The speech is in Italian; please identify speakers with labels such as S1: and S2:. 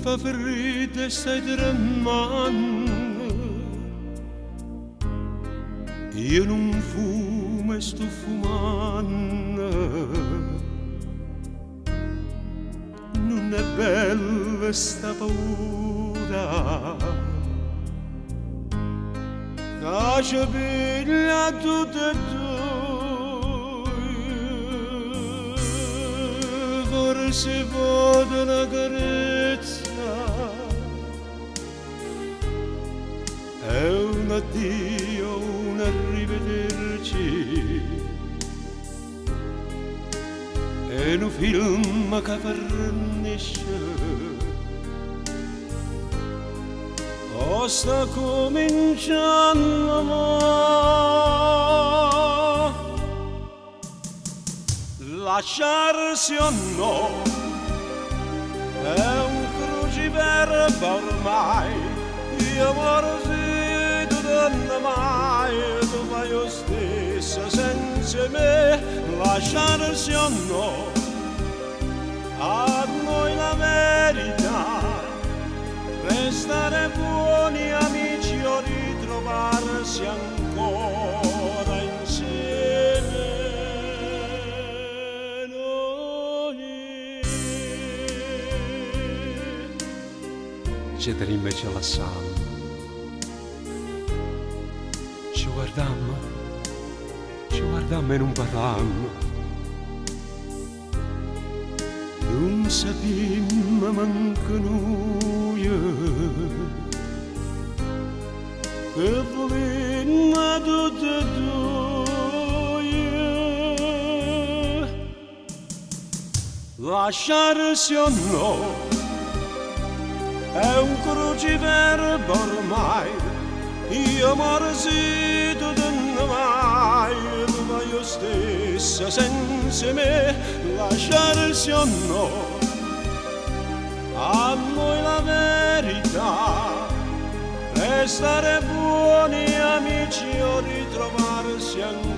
S1: fa freddo e stai tremando, io non fumo e sto fumando. Non è bella sta paura che ci piglia tutte e due. Forse vado una carezza è un addio, un arrivederci, è un film che finisce o sta cominciando mo. Lasciarsi o no è un cruciverba ormai, io morsi tu non mai, tu fai lo stesso senza me. Lasciarsi o no, a noi la verità, restare buoni amici o ritrovarsi ancora insieme. Noi ci trimmo e ce lasciamo, ci guardammo e non parlammo. Non sappiamo manco noi che volemmo tutte e due. Lasciarsi o no è un cruciverba ormai, io morsi tu non mai, tu fai lo stesso senza me. Lasciarsi o no, a noi la verità, restare buoni amici o ritrovarsi ancora.